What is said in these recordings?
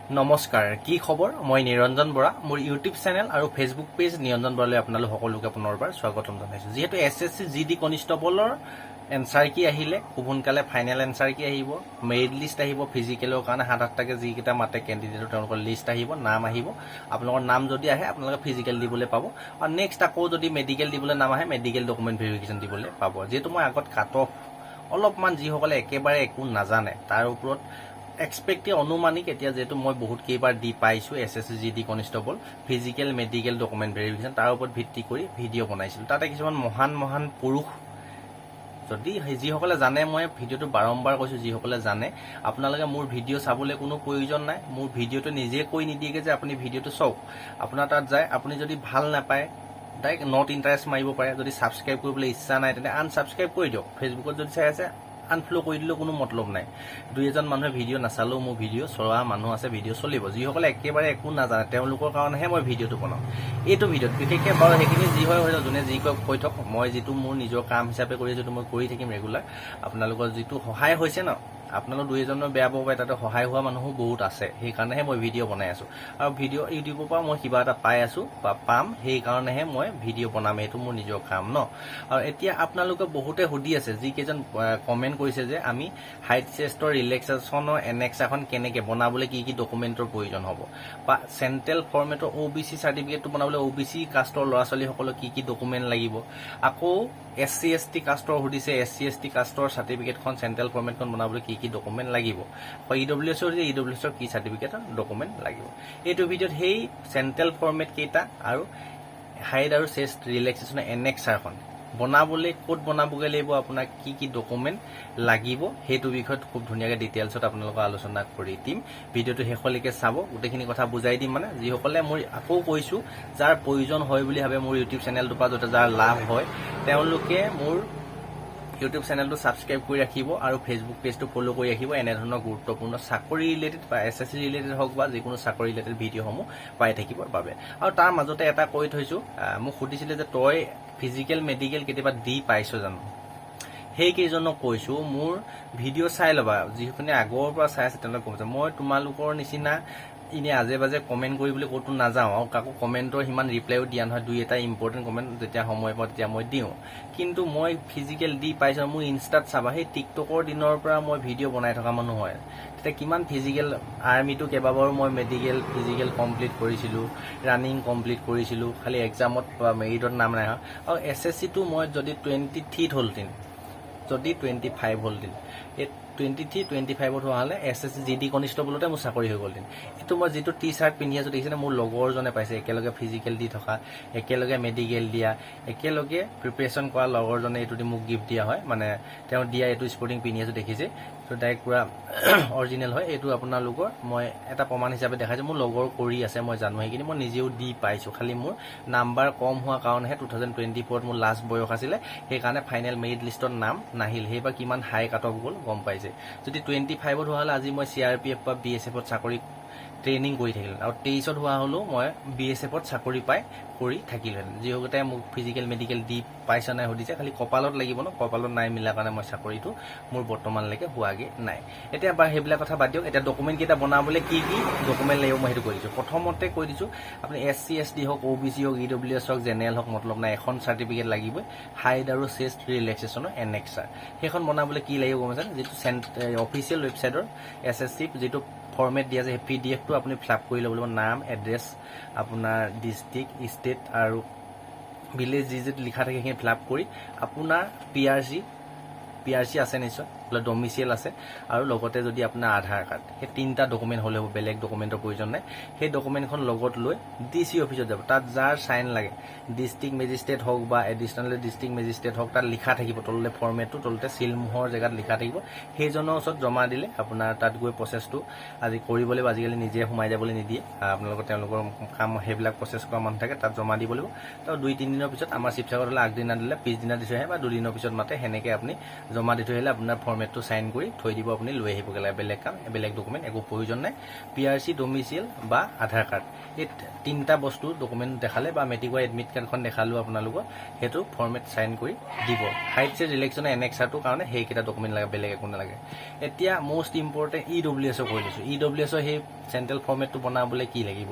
নমস্কাৰ, কি খবৰ? মই নিৰঞ্জন বৰা। মোৰ ইউটিউব চেনেল আৰু ফেচবুক পেজ নিৰঞ্জন বৰালৈ আপোনালোক সকলোকে পুনৰবাৰ স্বাগতম জনাইছোঁ। যিহেতু SSC GD কনষ্টেবলৰ এনচাৰ কি আহিলে, খুব সোনকালে ফাইনেল এনচাৰ কি আহিব, মেৰিট লিষ্ট আহিব, ফিজিকেলৰ কাৰণে 7-8টাকৈ যিকেইটা মাতে কেণ্ডিডেটৰ তেওঁলোকৰ লিষ্ট আহিব, নাম আহিব। আপোনালোকৰ নাম যদি আহে আপোনালোকে ফিজিকেল দিবলৈ পাব, আৰু নেক্সট আকৌ যদি মেডিকেল দিবলৈ নাম আহে মেডিকেল ডকুমেণ্ট ভেৰিফিকেশ্যন দিবলৈ পাব। যিহেতু মই আগত কাট অফ অলপমান যিসকলে একেবাৰে একো নাজানে তাৰ ওপৰত এক্সপেক্টে অনুমানিক এতিয়া যিহেতু মই বহুত কেইবাৰ দি পাইছোঁ SSC GD constable physical medical document verification তাৰ ওপৰত ভিত্তি কৰি ভিডিঅ' বনাইছিলোঁ। তাতে কিছুমান মহান পুৰুষ যদি যিসকলে জানে, মই ভিডিঅ'টো বাৰম্বাৰ কৈছোঁ, যিসকলে জানে আপোনালোকে মোৰ ভিডিঅ' চাবলৈ কোনো প্ৰয়োজন নাই। মোৰ ভিডিঅ'টো নিজে কৈ নিদিয়েগৈ যে আপুনি ভিডিঅ'টো চাওক। আপোনাৰ তাত যায়, আপুনি যদি ভাল নাপায় ডাইৰেক্ট নট ইণ্টাৰেষ্ট মাৰিব পাৰে। যদি ছাবস্ক্ৰাইব কৰিবলৈ ইচ্ছা নাই তেন্তে আনছাবস্ক্ৰাইব কৰি দিয়ক। ফেচবুকত যদি চাই আছে আনফ্ল' কৰি দিলেও কোনো মতলব নাই। দুই এজন মানুহে ভিডিঅ' নাচালেও মোৰ ভিডিঅ' চলোৱা মানুহ আছে, ভিডিঅ' চলিব। যিসকলে একেবাৰে একো নাজানে তেওঁলোকৰ কাৰণেহে মই ভিডিঅ'টো বনাওঁ। এইটো ভিডিঅ'ত বিশেষকৈ বাৰু সেইখিনি যি হয় হৈ যোনে যি কৈ থওক, মই যিটো মোৰ নিজৰ কাম হিচাপে কৰি আছোঁ মই কৰি থাকিম ৰেগুলাৰ। আপোনালোকৰ যিটো সহায় হৈছে ন, আপোনালোক দুই এজনৰ বেয়া পাব পাৰে, তাতে সহায় হোৱা মানুহো বহুত আছে। সেইকাৰণেহে মই ভিডিঅ' বনাই আছোঁ, আৰু ভিডিঅ' ইউটিউবৰ পৰা মই কিবা এটা পাই আছোঁ বা পাম, সেইকাৰণেহে মই ভিডিঅ' বনাম। এইটো মোৰ নিজৰ কাম ন। আৰু এতিয়া আপোনালোকে বহুতে সুধি আছে, যিকেইজন কমেণ্ট কৰিছে যে আমি হাইট চেষ্টৰ ৰিলেক্সেশ্যনৰ এনেক্সাখন কেনেকৈ বনাবলৈ কি কি ডকুমেণ্টৰ প্ৰয়োজন হ'ব, বা চেণ্ট্ৰেল ফৰ্মেটৰ OBC চাৰ্টিফিকেটটো বনাবলৈ OBC কাষ্টৰ ল'ৰা ছোৱালীসকলক কি কি ডকুমেণ্ট লাগিব। আকৌ SC ST কাষ্টৰ সুধিছে, SC ST কাষ্টৰ চাৰ্টিফিকেটখন চেণ্ট্ৰেল ফৰ্মেটখন বনাবলৈ কি কি ডকুমেণ্ট লাগিব। EWS সুধিছে, EWSৰ কি চাৰ্টিফিকেটৰ ডকুমেণ্ট লাগিব। এইটো ভিডিঅ'ত সেই চেণ্ট্ৰেল ফৰ্মেট কেইটা আৰু হাইট আৰু চেষ্ট ৰিলেক্সেশ্যনৰ এনেক্সাৰখন বনাবলৈ ক'ত বনাবগৈ লাগিব, আপোনাক কি কি ডকুমেণ্ট লাগিব, সেইটো বিষয়ত খুব ধুনীয়াকৈ ডিটেইলছত আপোনালোকক আলোচনা কৰি দিম। ভিডিঅ'টো শেষলৈকে চাব, গোটেইখিনি কথা বুজাই দিম। মানে যিসকলে মোৰ আকৌ কৈছোঁ যাৰ প্ৰয়োজন হয় বুলি ভাবে মোৰ ইউটিউব চেনেলটোৰ পৰা, যাতে যাৰ লাভ হয় তেওঁলোকে মোৰ ইউটিউব চেনেলটো ছাবস্ক্ৰাইব কৰি ৰাখিব আৰু ফেচবুক পেজটো ফ'ল' কৰি ৰাখিব। এনেধৰণৰ গুৰুত্বপূৰ্ণ চাকৰি ৰিলেটেড বা SSC ৰিলেটেড হওক বা যিকোনো চাকৰি ৰিলেটেড ভিডিঅ'সমূহ পাই থাকিবৰ বাবে। আৰু তাৰ মাজতে এটা কৈ থৈছোঁ, মোক সুধিছিলে যে তই ফিজিকেল মেডিকেল কেতিয়াবা দি পাইছ জানো। সেইকেইজনক কৈছোঁ, মোৰ ভিডিঅ' চাই ল'বা। যিখিনি আগৰ পৰা চাই আছে তেওঁলোকে কৈছে, মই তোমালোকৰ নিচিনা এনেই আজে বাজে কমেণ্ট কৰিবলৈ ক'তো নাযাওঁ, আৰু কাকো কমেণ্টৰ সিমান ৰিপ্লাইও দিয়া নহয়। দুই এটা ইম্পৰ্টেণ্ট কমেণ্ট যেতিয়া সময় পাওঁ তেতিয়া মই দিওঁ, কিন্তু মই ফিজিকেল দি পাইছোঁ। মোৰ ইনষ্টাত চাবা, সেই টিকটকৰ দিনৰ পৰা মই ভিডিঅ' বনাই থকা মানুহ হয়। তেতিয়া কিমান ফিজিকেল, আৰ্মিটো কেইবাবাৰো মই মেডিকেল ফিজিকেল কমপ্লিট কৰিছিলোঁ, ৰানিং কমপ্লিট কৰিছিলোঁ, খালি এক্সামত বা মেৰিটত নাম নাই হোৱা। আৰু SSCটো মই যদি 23 হ'লহেঁতেন, যদি 25 হ'লহেঁতেন, এই 23, 25ত হোৱা হ'লে SSC GD কনষ্টেবলতে মোৰ চাকৰি হৈ গ'লহেঁতেন। এইটো মই যিটো টি-চাৰ্ট পিন্ধি আছোঁ দেখিছেনে, মোৰ লগৰজনে পাইছে, একেলগে ফিজিকেল দি থকা, একেলগে মেডিকেল দিয়া, একেলগে প্ৰিপেৰেশ্যন কৰা লগৰজনে এইটো দি মোক গিফ্ট দিয়া হয়। মানে তেওঁ দিয়া এইটো স্পৰ্টিং পিন্ধি আছোঁ দেখিছে, এইটো ডাইৰেক্ট পূৰা অৰিজিনেল হয়। এইটো আপোনালোকৰ মই এটা প্ৰমাণ হিচাপে দেখাইছোঁ। মোৰ লগৰ কৰি আছে, মই জানো সেইখিনি, মই নিজেও দি পাইছোঁ। খালি মোৰ নাম্বাৰ কম হোৱা কাৰণেহে 2024ত মোৰ লাষ্ট বয়স আছিলে, সেইকাৰণে ফাইনেল মেৰিট লিষ্টত নাম নাহিল। সেইবাৰ কিমান হাই কাট অফ গ'ল গম পাইছে। যদি 25ত হোৱা হ'লে আজি মই CRPF বা BSFত চাকৰি ট্ৰেইনিং কৰি থাকিলোঁ, আৰু 23ত হোৱা হ'লেও মই BSFত চাকৰি পাই কৰি থাকিলোহেঁতেন। যিসকলে মোক ফিজিকেল মেডিকেল দি পাইছা নাই সুধিছে, খালি কপালত লাগিব ন, কপালত নাই মিলা কাৰণে মই চাকৰিটো মোৰ বৰ্তমানলৈকে হোৱাগৈ নাই। এতিয়া বাৰু সেইবিলাক কথা বাদ দিয়ক। এতিয়া ডকুমেণ্ট কেইটা বনাবলৈ কি কি ডকুমেণ্ট লাগিব মই সেইটো কৈ দিছোঁ। প্ৰথমতে কৈ দিছোঁ, আপুনি SC ST হওক, OBC হওক, EWS হওক, জেনেৰেল হওক, মতলব নাই, এখন চাৰ্টিফিকেট লাগিবই, হাইট আৰু চেষ্ট ৰিলেক্সেশ্যনৰ এনেক্সাৰ। সেইখন বনাবলৈ কি লাগিব গম পাইছে, যিটো অফিচিয়েল ৱেবছাইটৰ SSC যিটো ফৰ্মেট দিয়া আছে, সেই PDF-টো আপুনি ফিল আপ কৰি ল'ব লাগিব। নাম, এড্ৰেছ, আপোনাৰ ডিষ্ট্ৰিক্ট, ষ্টেট আৰু ভিলেজ যি লিখা থাকে সেইখিনি ফিল আপ কৰি, আপোনাৰ PRC আছে নিশ্চয়, বোলে ডমিচিয়েল আছে, আৰু লগতে যদি আপোনাৰ আধাৰ কাৰ্ড, সেই 3টা ডকুমেণ্ট হ'লে হ'ব, বেলেগ ডকুমেণ্টৰ প্ৰয়োজন নাই। সেই ডকুমেণ্টখন লগত লৈ DC অফিচত যাব। তাত যাৰ চাইন লাগে, ডিষ্ট্ৰিক্ট মেজিষ্ট্ৰেট হওক বা এডিচনেল ডিষ্ট্ৰিক্ট মেজিষ্ট্ৰেট হওক, তাত লিখা থাকিব তলতে ফৰ্মেটটো, তলতে চিলমোহৰ জেগাত লিখা থাকিব। সেইজনৰ ওচৰত জমা দিলে আপোনাৰ তাত গৈ প্ৰচেছটো আজি কৰিব লাগিব। আজিকালি নিজে সোমাই যাবলৈ নিদিয়ে, আপোনালোকৰ তেওঁলোকৰ কাম সেইবিলাক প্ৰচেছ কৰা মানুহ থাকে, তাত জমা দিব লাগিব। তো 2-3 দিনৰ পিছত আমাৰ শিৱসাগৰ হ'লে আগদিনা দিলে পিছদিনা দি থৈ আহে, বা 2 দিনৰ পিছত মাতে, সেনেকৈ আপুনি জমা দি থৈ আহিলে আপোনাৰ ফৰ্মেটটো চাইন কৰি থৈ দিব, আপুনি লৈ আহিবগৈ লাগে। বেলেগ কাম, বেলেগ ডকুমেণ্ট একো প্ৰয়োজন নাই। PRC, ডমিচিয়েল বা আধাৰ কাৰ্ড, এই 3টা বস্তু ডকুমেণ্ট দেখালে, বা মেট্ৰিকৰ এডমিট কাৰ্ডখন দেখালেও আপোনালোকৰ সেইটো ফৰ্মেট চাইন কৰি দিব। হাইট চেষ্ট ৰিলেক্সেশ্যনৰ এনেক্সাৰটোৰ কাৰণে সেইকেইটা ডকুমেণ্ট লাগে, বেলেগ একো নালাগে। এতিয়া মষ্ট ইম্পৰ্টেণ্ট EWS কৈ লৈছোঁ। EWS সেই চেণ্ট্ৰেল ফৰ্মেটটো বনাবলৈ কি লাগিব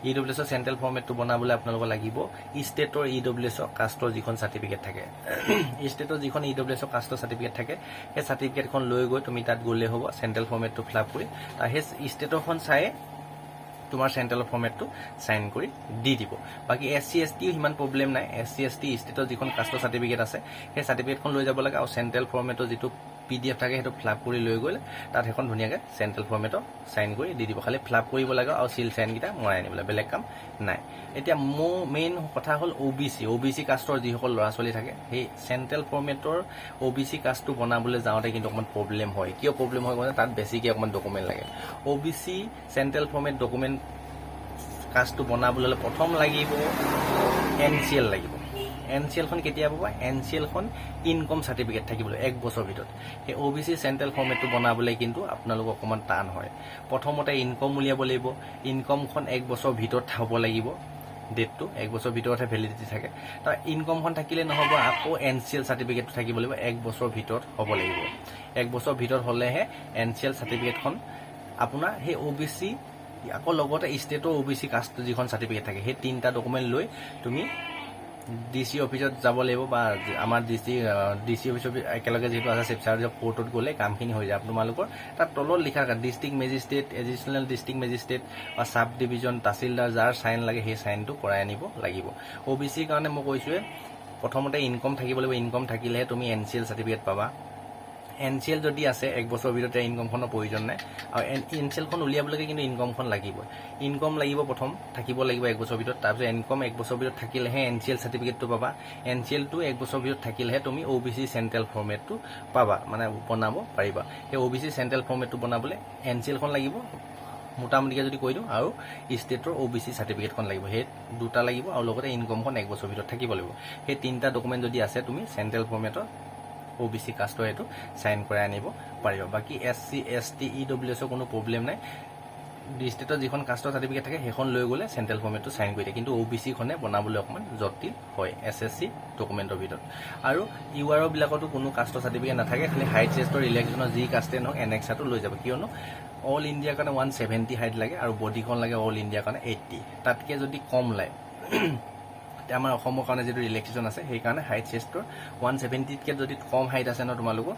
EWS চেণ্ট্ৰেল ফৰ্মেটটো বনাবলৈ আপোনালোকৰ লাগিব ষ্টেটৰ EWS কাষ্টৰ যিখন চাৰ্টিফিকেট থাকে ষ্টেটৰ যিখন EWS কাষ্টৰ চাৰ্টিফিকেট থাকে সেই চাৰ্টিফিকেটখন লৈ গৈ তুমি তাত গ'লে হ'ব চেণ্ট্ৰেল ফৰ্মেটটো ফিলআপ কৰি তাৰ সেই ষ্টেটৰখন চাই তোমাৰ চেণ্ট্ৰেল ফৰ্মেটটো সাইন কৰি দি দিব বাকি SC ST হিমান প্ৰবলেম নাই SC ST ষ্টেটৰ যিখন কাষ্টৰ চাৰ্টিফিকেট আছে সেই চাৰ্টিফিকেটখন লৈ যাব লাগে আৰু চেণ্ট্ৰেল ফৰ্মেটৰ যিটো PDF থাকে সেইটো ফিলআপ কৰি লৈ গ'লে তাত এখন ধুনীয়াকৈ চেণ্ট্ৰেল ফৰ্মেটত সাইন কৰি দি দিব খালি ফিলআপ কৰিব লাগে আৰু সিল সাইন কিটা মৰাই আনিবলৈ বেলেগ কাম নাই এতিয়া মেইন কথা হ'ল OBC কাষ্টৰ যিসকল ল'ৰা ছোৱালী থাকে সেই চেণ্ট্ৰেল ফৰ্মেটৰ OBC কাষ্টটো বনাবলৈ যাওঁতে কিন্তু অকমান প্ৰবলেম হয় কিয় প্ৰবলেম হয় মানে তাত বেছিকৈ অকমান ডকুমেন্ট লাগে OBC চেণ্ট্ৰেল ফৰ্মেট ডকুমেন্ট কাষ্টটো বনাবলৈ হ'লে প্ৰথম লাগিব NCL লাগিব NCL খন কেতিয়া পাবা NCL খন ইনকম সাৰ্টিফিকেট থাকিব 1 বছৰ ভিতৰত এই OBC চেণ্ট্ৰেল ফৰ্মেটটো বনাবলৈ কিন্তু আপোনালোক অকমান টান হয় প্ৰথমতে ইনকম উলিয়াব লাগিব ইনকমখন 1 বছৰ ভিতৰত হ'ব লাগিব ডেটটো 1 বছৰ ভিতৰতহে ভ্যালিডিটি থাকে তাৰ ইনকমখন থাকিলে নহব আকৌ NCL সাৰ্টিফিকেটটো থাকিব লাগিব 1 বছৰ ভিতৰত হ'ব লাগিব 1 বছৰ ভিতৰত হলেহে NCL সাৰ্টিফিকেটখন আপোনাৰ সেই OBC আকৌ লগতে ষ্টেটৰ OBC কাষ্ট যিখন সাৰ্টিফিকেট থাকে সেই তিনটা ডকুমেন্ট লৈ তুমি DC অফিসত যাব লাগিব বা আমাৰ DC অফিসত একেলগে যেটো আছে শিৱসাগৰ পোৰ্টত গলে কামখিনি হৈ যায় আপোনালোকৰ তাত তলত লিখা আছে district magistrate additional district magistrate বা সাব ডিভিজন তহসিলদাৰ যাৰ সাইন লাগে সেই সাইনটো কৰাই আনিব লাগিব OBC কাৰণে মই কৈছোৱে প্ৰথমতে ইনকম থাকিব লাগিব ইনকম থাকিলেহে তুমি NCL সাৰ্টিফিকেট পাবা NCL যদি আছে 1 বছৰ ভিতৰতে ইনকমখনৰ প্ৰয়োজন নাই আৰু NCL খন উলিয়াবলৈ কিন্তু ইনকমখন লাগিব ইনকম লাগিব প্ৰথম থাকিব লাগিব 1 বছৰ ভিতৰত তাৰপিছত ইনকম 1 বছৰ ভিতৰত থাকিলেহে NCL সাৰ্টিফিকেটটো পাবা NCL টো 1 বছৰ ভিতৰত থাকিলেহে তুমি OBC চেণ্ট্ৰেল ফৰ্মেটটো পাবা মানে বনাব পাৰিবা এই OBC চেণ্ট্ৰেল ফৰ্মেটটো বনাবলৈ NCL খন লাগিব মোটামুটিকে যদি কৈ দিও আৰু ষ্টেটৰ OBC সাৰ্টিফিকেটখন লাগিব সেই দুটা লাগিব আৰু লগতে ইনকমখন 1 বছৰ ভিতৰত থাকিব লাগিব সেই তিনটা ডকুমেন্ট যদি আছে তুমি চেণ্ট্ৰেল ফৰ্মেটৰ OBC কাষ্টৰ এটো সাইন কৰাই আনিব পাৰিবা বাকি SC ST EWS কোনো প্ৰবলেম নাই ষ্টেটৰ যিখন কাষ্টৰ সাৰ্টিফিকেট থাকে সেইখন লৈ গলে চেণ্ট্ৰেল ফৰ্মেটটো সাইন কৰি দিয়ে কিন্তু OBC খনে বনাবলৈ অকমান জটিল হয় SSC ডকুমেন্টৰ ভিতৰত আৰু URO বিলাকতো কোনো কাষ্টৰ সাৰ্টিফিকেট নাথাকে খালি হাইট চেষ্টৰ ইলেকশ্যনৰ যি কাষ্টে নহক এনেক্সাটো লৈ যাব কিয়নো অল ইণ্ডিয়া কাৰণে 170 হাইট লাগে আৰু বডিখন লাগে অল ইণ্ডিয়া কাৰণে 80 তাতকে যদি কম লাগে আমাৰ অসমৰ কাৰণে যেটো ইলেকশ্যন আছে সেই কাৰণে হাইট চেষ্টৰ 170 কে যদি কম হাইট আছে ন তোমালোক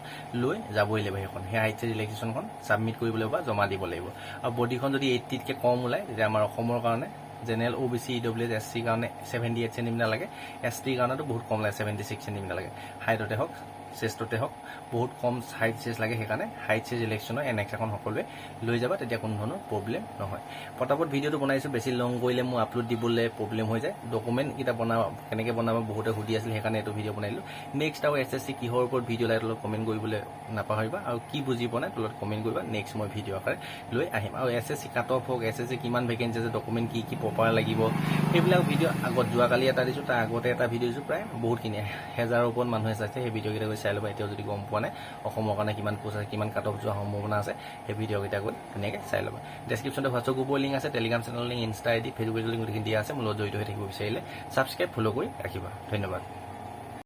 লৈ যাবই লাগিব এখন সেই হাইট চেষ্ট ইলেকশ্যনখন সাবমিট কৰিব লাগিব বা জমা দিব লাগিব আৰু বডিখন যদি 80 কে কম ওলাই যে আমাৰ অসমৰ কাৰণে জেনেৰেল OBC EWS SC কাৰণে 78 সেন্টিমিটাৰ লাগে ST কাৰণেটো বহুত কম লাগে 76 সেন্টিমিটাৰ লাগে হাইটতে হক চেষ্টতে হক বহুত কম হাইট চেষ্ট লাগে সেইকাৰণে হাইট চেষ্ট ইলেকশ্যনৰ এনেক্স এখন সকলোৱে লৈ যাবা তেতিয়া কোনো ধৰণৰ প্ৰবলেম নহয় পটাপট ভিডিওটো বনাইছো বেছি লং কৰিলে মই আপলোড দিবলৈ প্ৰবলেম হৈ যায় ডকুমেন্ট কিটা বনাবা কেনেকৈ বনাবা বহুতে সুধি আছিল সেইকাৰণে এটো ভিডিও বনাইলো নেক্সট আৰু SSC কিহৰ ওপৰত ভিডিও লাগে তলত কমেন্ট কৰিবলৈ নাপাহৰিবা আৰু কি বুজি পোৱা নাই তলত কমেন্ট কৰিবা নেক্সট মই ভিডিও আকাৰে লৈ আহিম আৰু SSC কাট অফ হক SSC কিমান ভেকেন্সি আছে ডকুমেন্ট কি প্ৰপাৰ লাগিব এইবিলাক ভিডিও আগত যোৱাকালি এটা দিছো তাৰ আগতে এটা ভিডিও দিছো প্ৰায় বহুতখিনি হাজাৰৰ ওপৰত মানুহে চাইছে সেই ভিডিও কেইটা চাই লবা এতিয়া যদি গম পোৱা নাই অসমৰ কাৰণে কিমান পোষ্ট আছে কিমান কাট অফ যোৱা সম্ভাৱনা আছে এই ভিডিও কেইটা গৈ ধুনীয়াকৈ চাই লবা ডেসক্ৰিপচনতে WhatsApp গ্ৰুপৰ লিংক আছে টেলিগ্ৰাম চেনেলৰ লিংক ইনষ্টা আইডি ফেচবুকৰ লিংক দিয়া আছে মোৰ লগত জড়িত হৈ থাকিব বিচাৰিলে সাবস্ক্ৰাইব ফলো কৰি ৰাখিবা ধন্যবাদ